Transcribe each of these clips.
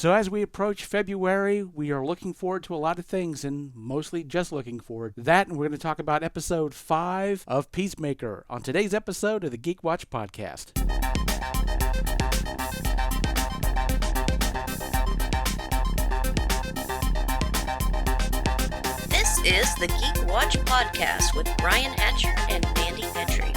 So as we approach February, we are looking forward to a lot of things and mostly just looking forward to that. And we're going to talk about episode 5 of Peacemaker on today's episode of the Geek Watch podcast. This is the Geek Watch podcast with Brian Hatcher and Mandy Petrie.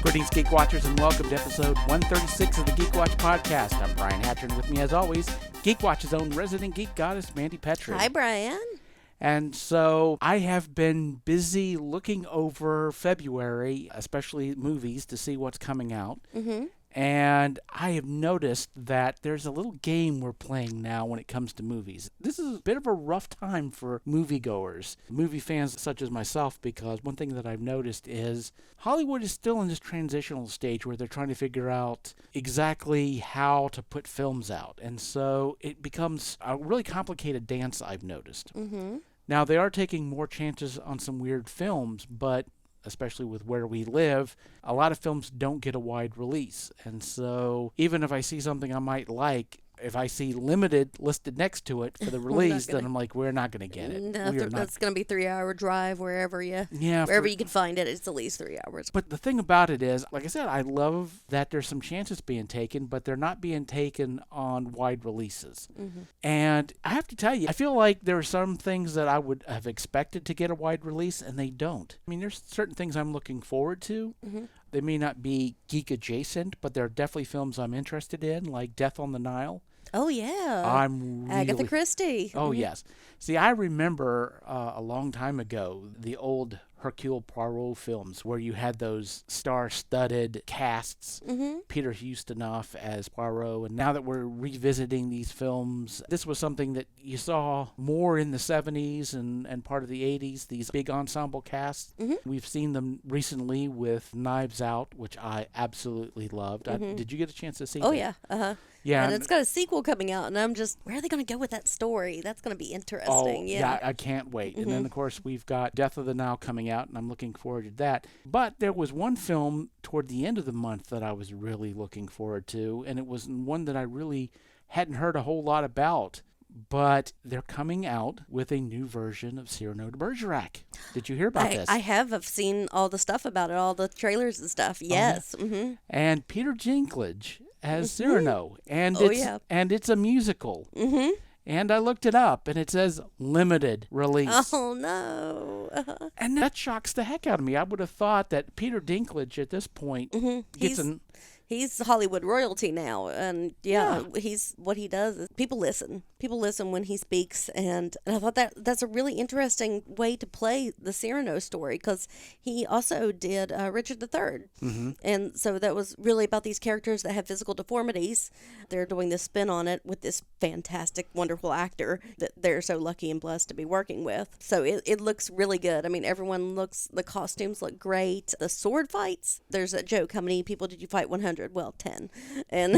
Greetings, Geek Watchers, and welcome to episode 136 of the Geek Watch podcast. I'm Brian Hatcher, and with me, as always, Geek Watch's own resident geek goddess, Mandy Petrie. Hi, Brian. And so I have been busy looking over February, especially movies, to see what's coming out. Mm-hmm. And I have noticed that there's a little game we're playing now when it comes to movies. This is a bit of a rough time for moviegoers, movie fans such as myself, because one thing that I've noticed is Hollywood is still in this transitional stage where they're trying to figure out exactly how to put films out. And so it becomes a really complicated dance, I've noticed. Mm-hmm. Now, they are taking more chances on some weird films, but especially with where we live, a lot of films don't get a wide release. And so even if I see something I might like, if I see limited listed next to it for the release, then I'm like, we're not going to get it. No, that's going to be a 3-hour drive wherever you can find it. It's at least 3 hours. But the thing about it is, like I said, I love that there's some chances being taken, but they're not being taken on wide releases. Mm-hmm. And I have to tell you, I feel like there are some things that I would have expected to get a wide release, and they don't. I mean, there's certain things I'm looking forward to. Mm-hmm. They may not be geek adjacent, but there are definitely films I'm interested in, like Death on the Nile. Oh, yeah. Agatha Christie. Oh, yes. See, I remember a long time ago the old Hercule Poirot films where you had those star-studded casts, Peter Ustinov as Poirot, and now that we're revisiting these films, this was something that you saw more in the 70s and part of the 80s, these big ensemble casts. Mm-hmm. We've seen them recently with Knives Out, which I absolutely loved. Did you get a chance to see that? Oh, yeah. Uh-huh. Yeah, and it's got a sequel coming out, and I'm just, where are they going to go with that story? That's going to be interesting. Oh, yeah, I can't wait. Mm-hmm. And then, of course, we've got Death of the Nile coming out, and I'm looking forward to that. But there was one film toward the end of the month that I was really looking forward to, and it was one that I really hadn't heard a whole lot about. But they're coming out with a new version of Cyrano de Bergerac. Did you hear about this? I have. I've seen all the stuff about it, all the trailers and stuff. Yes. Mm-hmm. And Peter Dinklage as Cyrano. And it's a musical. Mm-hmm. And I looked it up, and it says limited release. Oh, no. Uh-huh. And that shocks the heck out of me. I would have thought that Peter Dinklage at this point gets He's Hollywood royalty now, and he's what he does is people listen. People listen when he speaks, and I thought that's a really interesting way to play the Cyrano story, because he also did Richard III, and so that was really about these characters that have physical deformities. They're doing this spin on it with this fantastic, wonderful actor that they're so lucky and blessed to be working with. So it looks really good. I mean, the costumes look great. The sword fights, there's a joke, how many people did you fight? 100. Well, 10. And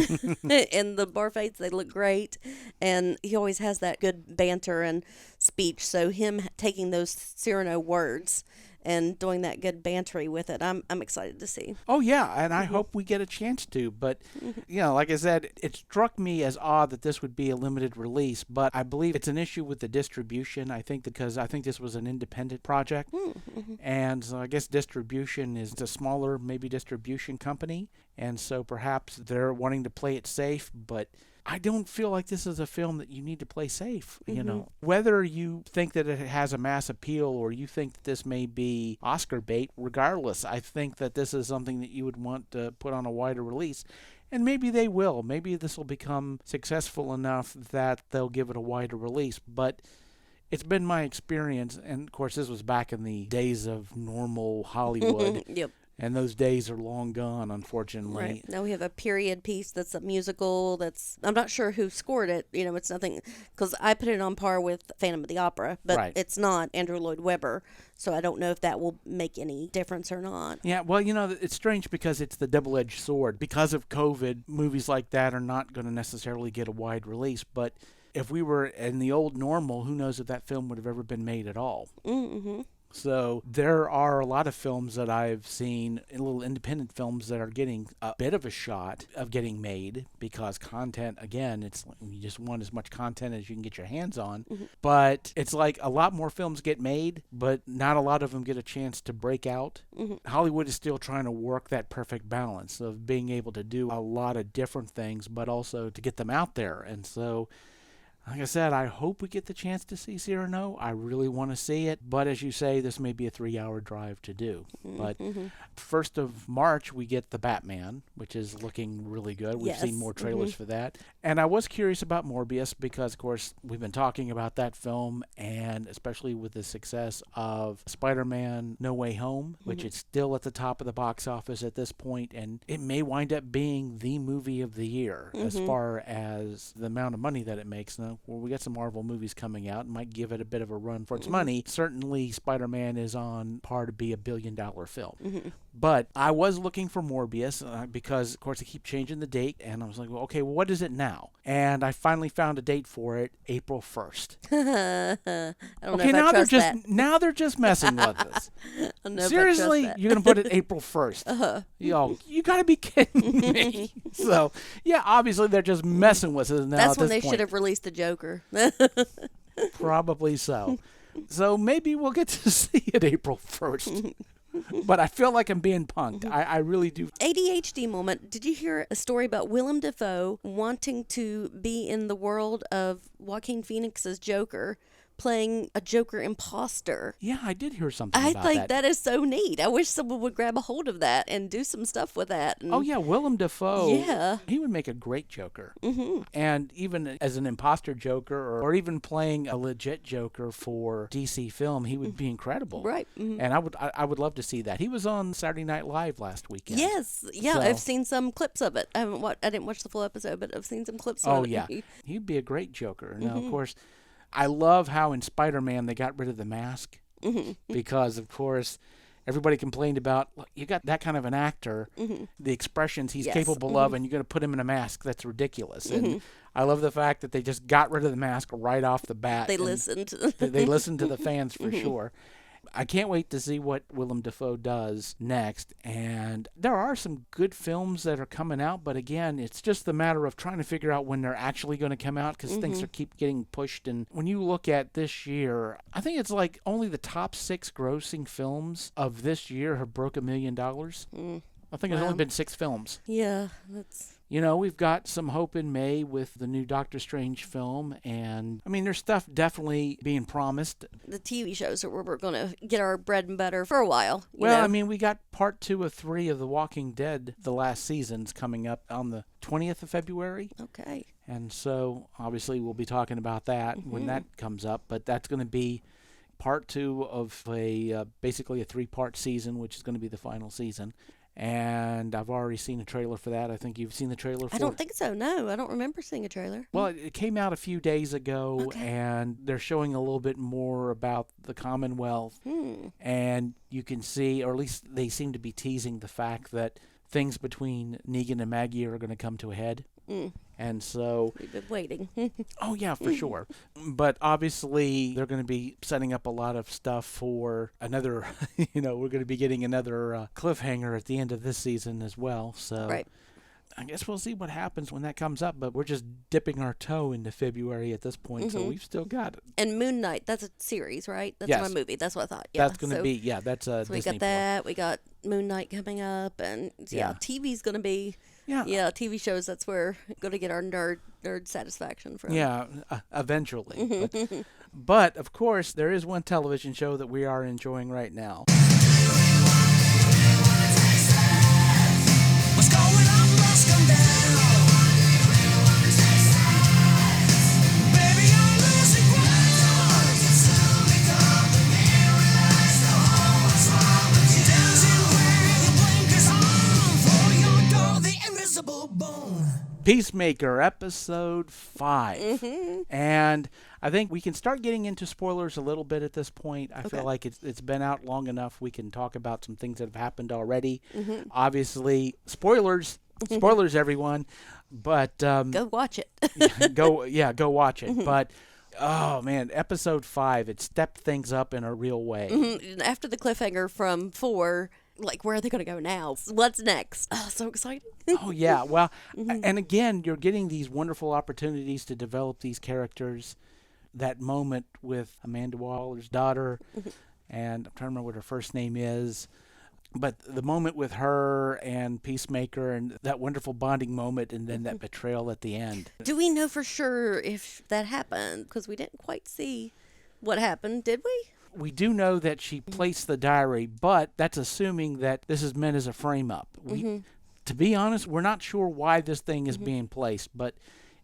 and the bar fights, they look great. And he always has that good banter and speech. So him taking those Cyrano words and doing that good bantery with it, I'm excited to see. Oh, yeah, and I hope we get a chance to. But, like I said, it struck me as odd that this would be a limited release, but I believe it's an issue with the distribution, because I think this was an independent project. Mm-hmm. And so I guess distribution is a smaller, maybe distribution company, and so perhaps they're wanting to play it safe, but I don't feel like this is a film that you need to play safe, Whether you think that it has a mass appeal or you think that this may be Oscar bait, regardless, I think that this is something that you would want to put on a wider release. And maybe they will. Maybe this will become successful enough that they'll give it a wider release. But it's been my experience, and of course this was back in the days of normal Hollywood. Yep. And those days are long gone, unfortunately. Right. Now we have a period piece that's a musical I'm not sure who scored it. It's nothing, because I put it on par with Phantom of the Opera, but It's not Andrew Lloyd Webber. So I don't know if that will make any difference or not. Yeah, well, it's strange because it's the double-edged sword. Because of COVID, movies like that are not going to necessarily get a wide release, but if we were in the old normal, who knows if that film would have ever been made at all. Mm-hmm. So there are a lot of films that I've seen, little independent films that are getting a bit of a shot of getting made because content, again, it's you just want as much content as you can get your hands on. But it's like a lot more films get made, but not a lot of them get a chance to break out. Hollywood is still trying to work that perfect balance of being able to do a lot of different things, but also to get them out there. And so, like I said, I hope we get the chance to see Cyrano. I really want to see it. But as you say, this may be a 3-hour drive to do. But 1st of March, we get The Batman, which is looking really good. We've seen more trailers for that. And I was curious about Morbius because, of course, we've been talking about that film, and especially with the success of Spider-Man No Way Home, which is still at the top of the box office at this point, and it may wind up being the movie of the year as far as the amount of money that it makes. Now, we got some Marvel movies coming out, and might give it a bit of a run for its money. Certainly, Spider-Man is on par to be a billion-dollar film. But I was looking for Morbius because, of course, they keep changing the date, and I was like, well, okay, well, what is it now? And I finally found a date for it, April 1st. I don't Okay, know if I now trust that. now they're just messing with us. I don't know if I trust Seriously, that. you're gonna put it April 1st? Yo, you gotta be kidding me! So yeah, obviously they're just messing with us now. That's at when this they point. should have released the Joker. Probably so. So maybe we'll get to see it April 1st. But I feel like I'm being punked. I really do. ADHD moment. Did you hear a story about Willem Dafoe wanting to be in the world of Joaquin Phoenix's Joker, playing a Joker imposter? Yeah, I did hear something I about think that is so neat. I wish someone would grab a hold of that and do some stuff with that. And Oh yeah, Willem Dafoe. Yeah. He would make a great Joker. And even as an imposter Joker, or even playing a legit Joker for DC film, he would be incredible. Right. And I would love to see that. He was on Saturday Night Live last weekend. Yes. Yeah, So- I've seen some clips of it. I didn't watch the full episode, but I've seen some clips Oh of it. yeah, he'd be a great Joker. Now, of course, I love how in Spider-Man they got rid of the mask because, of course, everybody complained about, look, you got that kind of an actor, the expressions he's Yes. capable of, and you're going to put him in a mask. That's ridiculous. And I love the fact that they just got rid of the mask right off the bat. They and listened. they listened to the fans for sure. I can't wait to see what Willem Dafoe does next. And there are some good films that are coming out, but again, it's just the matter of trying to figure out when they're actually going to come out because things are keep getting pushed. And when you look at this year, I think it's like only the top 6 grossing films of this year have broke $1 million. I think there's only been 6 films. Yeah, that's... You know, we've got some hope in May with the new Doctor Strange film, and I mean, there's stuff definitely being promised. The TV shows are where we're going to get our bread and butter for a while. you Well, know? I mean, we got part 2 of 3 of The Walking Dead, the last season's coming up on the 20th of February. Okay. And so, obviously, we'll be talking about that when that comes up, but that's going to be part 2 of basically a 3-part season, which is going to be the final season. And I've already seen a trailer for that. I think you've seen the trailer for I don't think so. No, I don't remember seeing a trailer. Well, it came out a few days ago, and they're showing a little bit more about the Commonwealth. And you can see, or at least they seem to be teasing the fact that things between Negan and Maggie are going to come to a head. And so, We've been waiting. oh yeah, for sure. But obviously, they're going to be setting up a lot of stuff for another, we're going to be getting another cliffhanger at the end of this season as well. So Right. I guess we'll see what happens when that comes up, but we're just dipping our toe into February at this point, so we've still got it. And Moon Knight, that's a series, right? That's Yes. my movie. That's what I thought. Yeah, That's going to be, that's a So we Disney got that. We got Moon Knight coming up, and Yeah. TV's going to be. Yeah. Yeah, TV shows. That's where we're going to get our nerd satisfaction from. Yeah, eventually. But, of course, there is one television show that we are enjoying right now. What's going on must come down. Baby, I'm losing ground. Soon become the nearest to home. What's wrong with you? Dancing with the blinkers on. For your door, the invisible bone. Peacemaker, episode 5. And I think we can start getting into spoilers a little bit at this point. I feel like it's been out long enough. We can talk about some things that have happened already. Obviously, spoilers, everyone. But Go watch it. go watch it. But Oh man, episode 5, it stepped things up in a real way. Mhm. After the cliffhanger from 4, like, where are they going to go now? What's next? Oh, so exciting. Oh yeah, well, and again, you're getting these wonderful opportunities to develop these characters. That moment with Amanda Waller's daughter, and I'm trying to remember what her first name is, but the moment with her and Peacemaker and that wonderful bonding moment, and then that betrayal at the end. Do we know for sure if that happened? Because we didn't quite see what happened, did we? We do know that she placed the diary, but that's assuming that this is meant as a frame-up. To be honest, we're not sure why this thing is being placed, but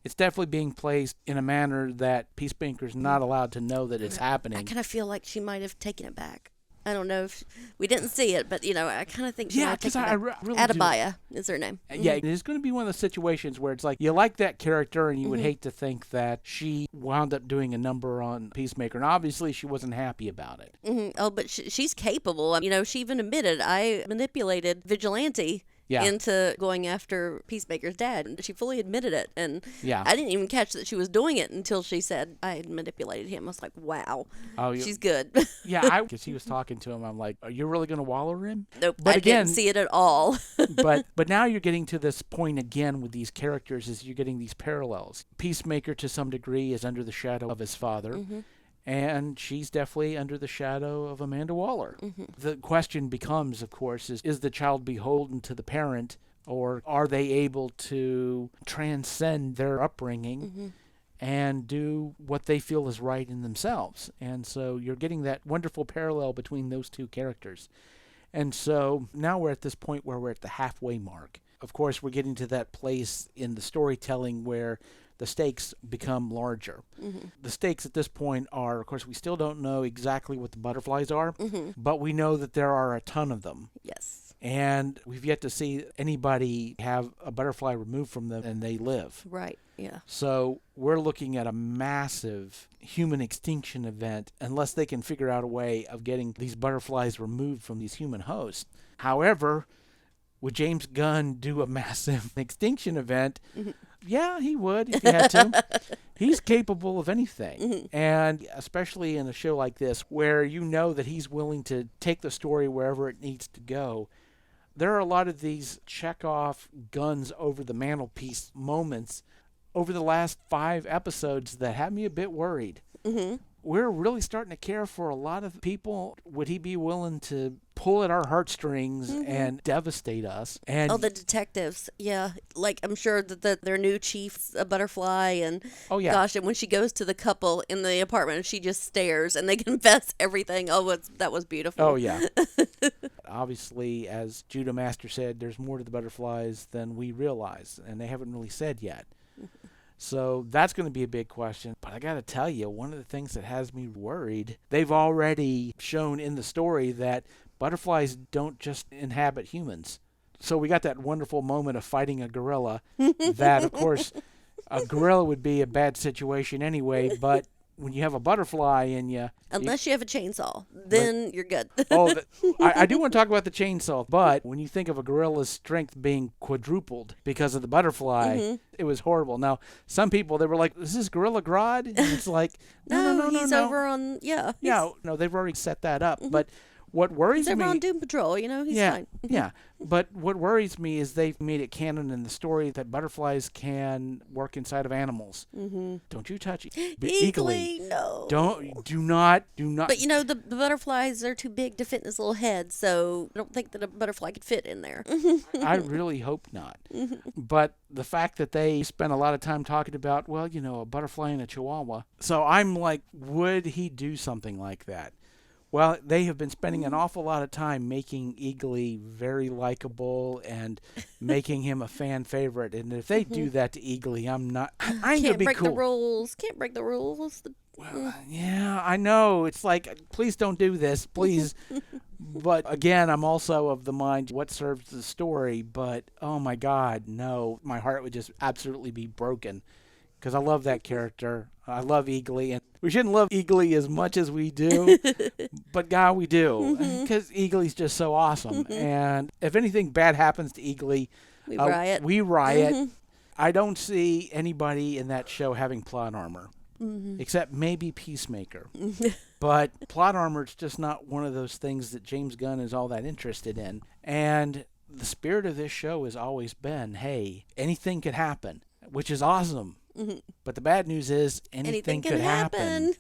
it's definitely being placed in a manner that Peacemaker's not allowed to know that it's happening. I kind of feel like she might have taken it back. I don't know if we didn't see it, but I kind of think she might have taken it back. really Atabaya is her name. Yeah, it's going to be one of those situations where it's like you like that character and you would hate to think that she wound up doing a number on Peacemaker, and obviously she wasn't happy about it. Oh, but she's capable. She even admitted, I manipulated Vigilante Yeah. into going after Peacemaker's dad. And she fully admitted it. And Yeah. I didn't even catch that she was doing it until she said I had manipulated him. I was like, wow, she's good. Yeah, because he was talking to him, I'm like, are you really going to waller him? Nope, But I again, didn't see it at all. but now you're getting to this point again with these characters, is you're getting these parallels. Peacemaker to some degree is under the shadow of his father. And she's definitely under the shadow of Amanda Waller. The question becomes, of course, is the child beholden to the parent, or are they able to transcend their upbringing and do what they feel is right in themselves? And so you're getting that wonderful parallel between those two characters. And so now we're at this point where we're at the halfway mark. Of course, we're getting to that place in the storytelling where the stakes become larger. The stakes at this point are, of course, we still don't know exactly what the butterflies are, but we know that there are a ton of them. Yes. And we've yet to see anybody have a butterfly removed from them and they live. Right, yeah. So we're looking at a massive human extinction event unless they can figure out a way of getting these butterflies removed from these human hosts. However, would James Gunn do a massive extinction event? Yeah, he would if he had to. He's capable of anything. And especially in a show like this, where you know that he's willing to take the story wherever it needs to go, there are a lot of these check-off guns over the mantelpiece moments over the last 5 episodes that have me a bit worried. We're really starting to care for a lot of people. Would he be willing to pull at our heartstrings and devastate us? And the detectives, yeah. Like, I'm sure that their new chief's a butterfly, and oh yeah, gosh, and when she goes to the couple in the apartment, she just stares, and they confess everything. Oh, that was beautiful. oh yeah. Obviously, as Judo Master said, there's more to the butterflies than we realize, and they haven't really said yet. So that's going to be a big question. But I got to tell you, one of the things that has me worried, they've already shown in the story that butterflies don't just inhabit humans. So we got that wonderful moment of fighting a gorilla that, of course, a gorilla would be a bad situation anyway, but when you have a butterfly in you... Unless you have a chainsaw, then you're good. I do want to talk about the chainsaw, but when you think of a gorilla's strength being quadrupled because of the butterfly, it was horrible. Now, some people, they were like, is this Gorilla Grodd? And it's like, no. He's over on, Yeah, no, they've already set that up, but... What worries he's me... over on Doom Patrol, he's fine. Yeah, but what worries me is they've made it canon in the story that butterflies can work inside of animals. Don't you touch Eagly, no. Do not. But the butterflies are too big to fit in his little head, so I don't think that a butterfly could fit in there. I really hope not. But the fact that they spent a lot of time talking about, well, a butterfly and a chihuahua. So I'm like, would he do something like that? Well, they have been spending an awful lot of time making Eagly very likable and making him a fan favorite. And if they do that to Eagly, I'm going to be cool. Can't break the rules. Can't break the rules. Well, yeah, I know. It's like, please don't do this, please. But again, I'm also of the mind, what serves the story? But, oh my God, no. My heart would just absolutely be broken. Because I love that character. I love Eagly. And we shouldn't love Eagly as much as we do. But God, we do. Because Eagly's just so awesome. And if anything bad happens to Eagly, we riot. We riot. I don't see anybody in that show having plot armor. except maybe Peacemaker. But plot armor is just not one of those things that James Gunn is all that interested in. And the spirit of this show has always been, hey, anything could happen, which is awesome. But the bad news is anything could happen.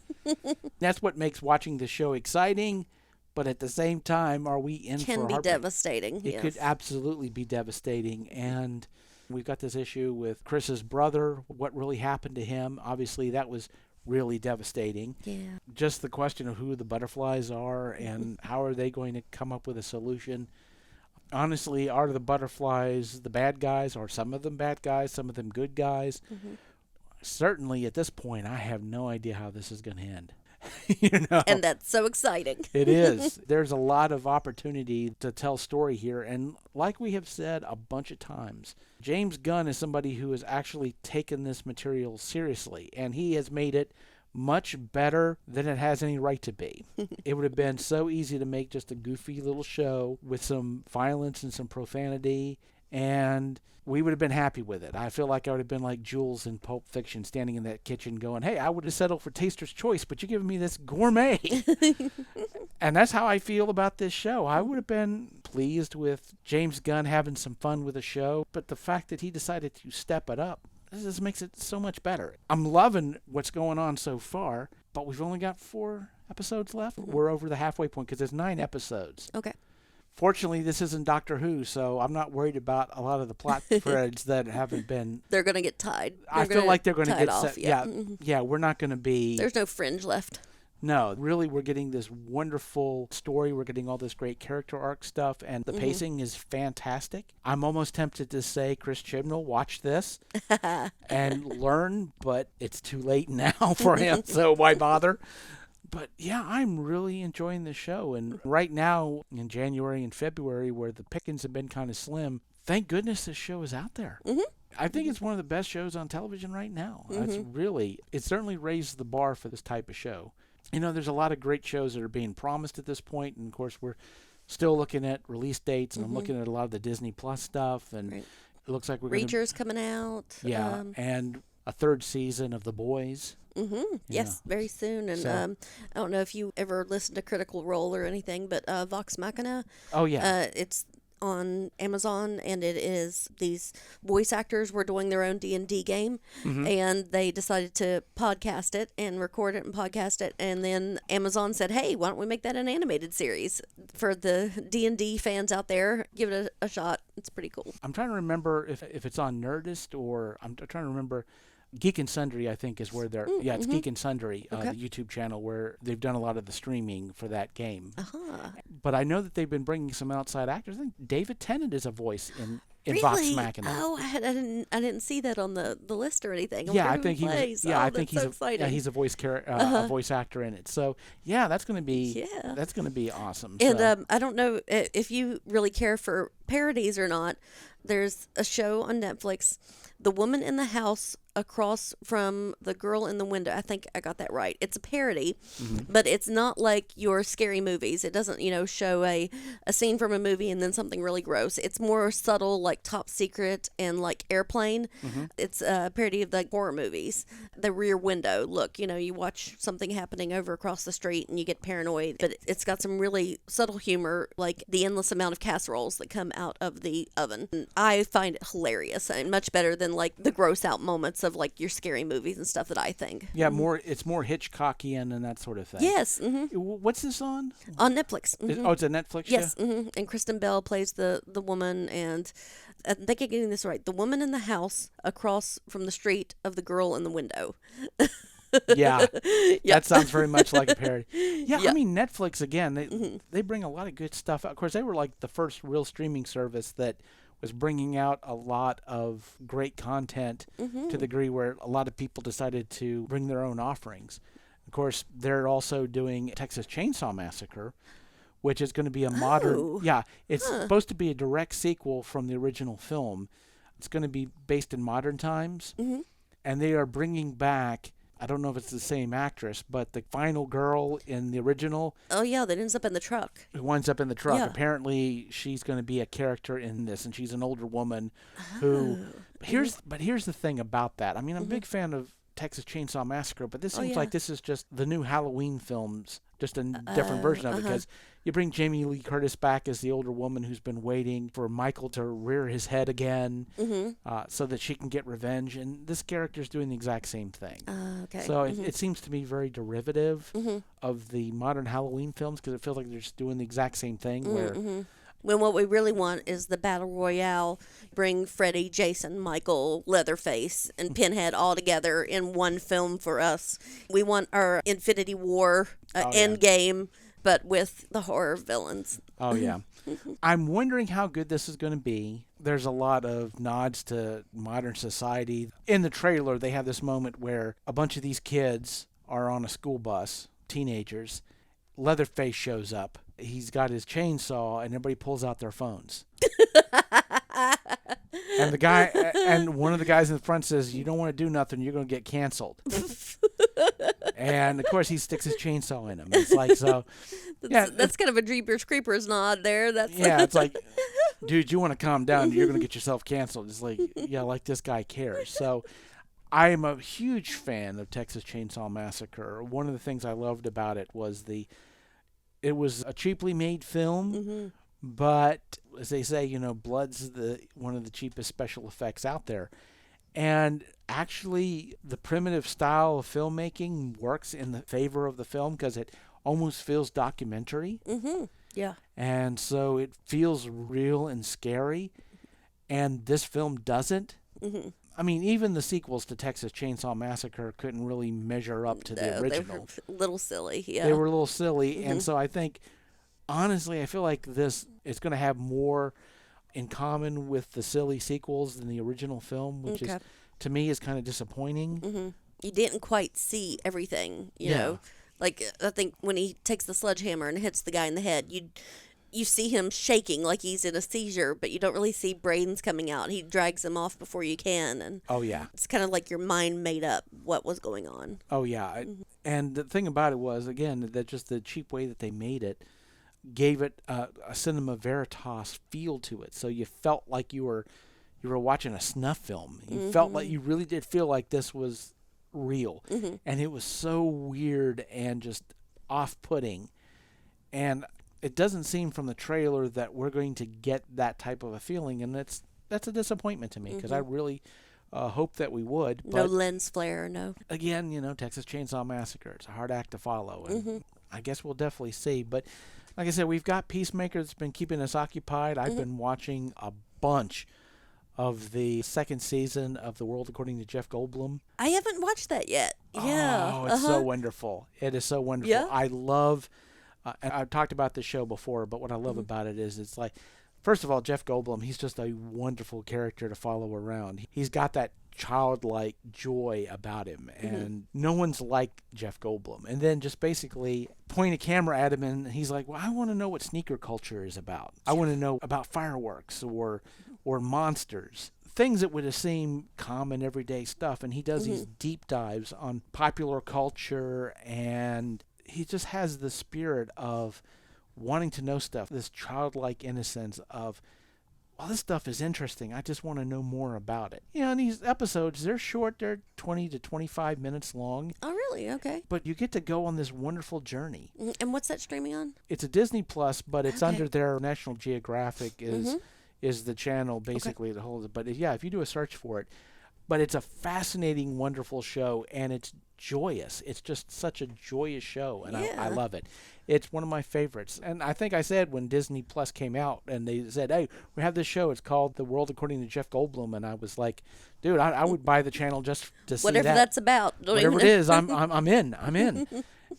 That's what makes watching the show exciting. But at the same time, are we in for Can be heartbreak? devastating. It could absolutely be devastating. And we've got this issue with Chris's brother, what really happened to him. Obviously, that was really devastating. Yeah. Just the question of who the butterflies are and how are they going to come up with a solution. Honestly, are the butterflies the bad guys? Are some of them bad guys, some of them good guys? Certainly, at this point, I have no idea how this is going to end. And that's so exciting. It is. There's a lot of opportunity to tell story here. And like we have said a bunch of times, James Gunn is somebody who has actually taken this material seriously. And he has made it much better than it has any right to be. It would have been so easy to make just a goofy little show with some violence and some profanity. And we would have been happy with it. I feel like I would have been like Jules in Pulp Fiction, standing in that kitchen going, hey, I would have settled for Taster's Choice, but you're giving me this gourmet. And that's how I feel about this show. I would have been pleased with James Gunn having some fun with the show, but the fact that he decided to step it up, this just makes it so much better. I'm loving what's going on so far, but we've only got 4 episodes left. We're over the halfway point because there's 9 episodes. Okay. Fortunately, this isn't Doctor Who, so I'm not worried about a lot of the plot threads that haven't been. They're going to get tied. I feel like they're going to get off. set. Yeah, we're not going to be. There's no fringe left. No, really, we're getting this wonderful story. We're getting all this great character arc stuff, and the pacing is fantastic. I'm almost tempted to say, Chris Chibnall, watch this and learn, but it's too late now for him, so why bother? But yeah, I'm really enjoying the show. And right now, in January and February, where the pickings have been kind of slim, thank goodness this show is out there. I think it's one of the best shows on television right now. It certainly raised the bar for this type of show. You know, there's a lot of great shows that are being promised at this point, and of course, we're still looking at release dates, and I'm looking at a lot of the Disney Plus stuff, and it looks like we're going to... Reacher's coming out. Yeah, and a 3rd season of The Boys. Yes, very soon. And So- I don't know if you ever listened to Critical Role or anything, but Vox Machina. Oh, yeah. It's on Amazon, and it is these voice actors were doing their own D&D game, and they decided to podcast it and record it and podcast it, and then Amazon said, hey, why don't we make that an animated series for the D&D fans out there? Give it a shot. It's pretty cool. I'm trying to remember if it's on Nerdist, or I'm trying to remember... Geek and Sundry, I think, is where they're... Yeah, it's Geek and Sundry, the YouTube channel, where they've done a lot of the streaming for that game. But I know that they've been bringing some outside actors. I think David Tennant is a voice in Really? Vox Machina. Oh, I didn't see that on the list or anything. Yeah, I think he's. Yeah, I think so exciting. he's a voice a voice actor in it. So yeah, that's going to be awesome. And So. I don't know if you really care for parodies or not. There's a show on Netflix, The Woman in the House Across from the Girl in the Window. I think I got that right. It's a parody, but it's not like your scary movies. It doesn't, show a scene from a movie and then something really gross. It's more subtle, like Top Secret and like Airplane. It's a parody of like horror movies. The Rear Window. Look, you watch something happening over across the street and you get paranoid, but it's got some really subtle humor, like the endless amount of casseroles that come out of the oven. And I find it hilarious and much better than like the gross out moments of like your scary movies and stuff that I think. Yeah, it's more Hitchcockian and that sort of thing. Yes. What's this on? On Netflix. Oh, it's a Netflix show? Yes. And Kristen Bell plays the woman, and I think I'm getting this right. The woman in the house across from the street of the girl in the window. Yeah, that sounds very much like a parody. Yeah, I mean, Netflix, again, they bring a lot of good stuff out. Of course, they were like the first real streaming service that was bringing out a lot of great content to the degree where a lot of people decided to bring their own offerings. Of course, they're also doing Texas Chainsaw Massacre, which is going to be a modern... Yeah, it's supposed to be a direct sequel from the original film. It's going to be based in modern times, and they are bringing back... I don't know if it's the same actress, but the final girl in the original... Oh, yeah, that ends up in the truck. Who winds up in the truck. Yeah. Apparently, she's going to be a character in this, and she's an older woman who... Here's the thing about that. I mean, I'm a big fan of Texas Chainsaw Massacre, but this Oh, seems yeah. like this is just the new Halloween films, just a different version of it, because you bring Jamie Lee Curtis back as the older woman who's been waiting for Michael to rear his head again so that she can get revenge, and this character's doing the exact same thing. Okay. So it seems to me very derivative of the modern Halloween films, because it feels like they're just doing the exact same thing, where... When what we really want is the battle royale, bring Freddy, Jason, Michael, Leatherface, and Pinhead all together in one film for us. We want our Infinity War Endgame, but with the horror villains. Oh, yeah. I'm wondering how good this is going to be. There's a lot of nods to modern society. In the trailer, they have this moment where a bunch of these kids are on a school bus, teenagers. Leatherface shows up. He's got his chainsaw, and everybody pulls out their phones. And the guy, and one of the guys in the front says, "You don't want to do nothing. You're going to get canceled." And of course, he sticks his chainsaw in him. It's like, so, That's kind of a Jeepers Creepers nod there. it's like, dude, you want to calm down. You're going to get yourself canceled. It's like, yeah, like this guy cares. So I am a huge fan of Texas Chainsaw Massacre. One of the things I loved about it was it was a cheaply made film, but as they say, blood's one of the cheapest special effects out there. And actually, the primitive style of filmmaking works in the favor of the film because it almost feels documentary. Yeah. And so it feels real and scary. And this film doesn't. I mean, even the sequels to Texas Chainsaw Massacre couldn't really measure up to the original. They were a little silly, yeah. They were a little silly. And so I think, honestly, I feel like this is going to have more in common with the silly sequels than the original film, which is, to me, is kind of disappointing. You didn't quite see everything, you know. Like, I think when he takes the sledgehammer and hits the guy in the head, you see him shaking like he's in a seizure, but you don't really see brains coming out. He drags them off before you can. And it's kind of like your mind made up what was going on. Oh, yeah. And the thing about it was, again, that just the cheap way that they made it gave it a cinema veritas feel to it. So you felt like you were watching a snuff film. You felt like you really did feel like this was real. And it was so weird and just off-putting. And it doesn't seem from the trailer that we're going to get that type of a feeling, and that's a disappointment to me because I really hope that we would. But no lens flare, no. Again, Texas Chainsaw Massacre. It's a hard act to follow, and I guess we'll definitely see. But like I said, we've got Peacemaker that's been keeping us occupied. I've been watching a bunch of the second season of The World According to Jeff Goldblum. I haven't watched that yet. Yeah. Oh, it's so wonderful. It is so wonderful. Yeah. I love... and I've talked about this show before, but what I love about it is it's like, first of all, Jeff Goldblum, he's just a wonderful character to follow around. He's got that childlike joy about him, and no one's like Jeff Goldblum. And then just basically point a camera at him, and he's like, well, I want to know what sneaker culture is about. I want to know about fireworks or monsters. Things that would seem common everyday stuff, and he does these deep dives on popular culture, and he just has the spirit of wanting to know stuff, this childlike innocence of, well, this stuff is interesting. I just want to know more about it. And these episodes, they're short. They're 20 to 25 minutes long. Oh, really? Okay. But you get to go on this wonderful journey. And what's that streaming on? It's a Disney Plus, but it's under their National Geographic is the channel, basically, that holds it. But yeah, if you do a search for it. But it's a fascinating, wonderful show, and it's joyous. It's just such a joyous show, and I love it. It's one of my favorites. And I think I said when Disney Plus came out, and they said, hey, we have this show. It's called The World According to Jeff Goldblum. And I was like, dude, I would buy the channel just to see whatever that's about. Whatever it is, I'm in. I'm in.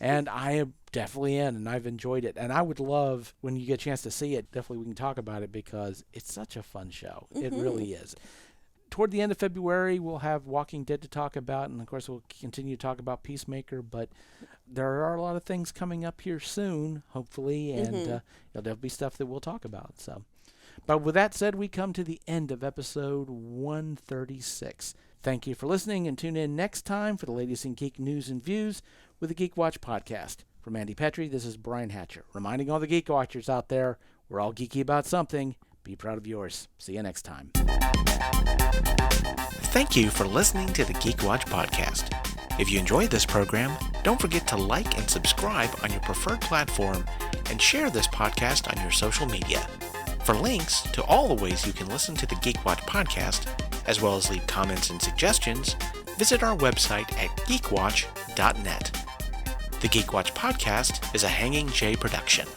And I am definitely in, and I've enjoyed it. And I would love, when you get a chance to see it, definitely we can talk about it because it's such a fun show. It really is. Toward the end of February, we'll have Walking Dead to talk about, and of course we'll continue to talk about Peacemaker, but there are a lot of things coming up here soon, hopefully, and there'll be stuff that we'll talk about. So, but with that said, we come to the end of episode 136. Thank you for listening, and tune in next time for the latest in geek news and views with the Geek Watch podcast. For Mandy Petrie, this is Brian Hatcher, reminding all the Geek Watchers out there, we're all geeky about something. Be proud of yours. See you next time. Thank you for listening to the Geek Watch podcast. If you enjoyed this program, don't forget to like and subscribe on your preferred platform and share this podcast on your social media. For links to all the ways you can listen to the Geek Watch podcast, as well as leave comments and suggestions, visit our website at geekwatch.net. The Geek Watch podcast is a Hanging J production.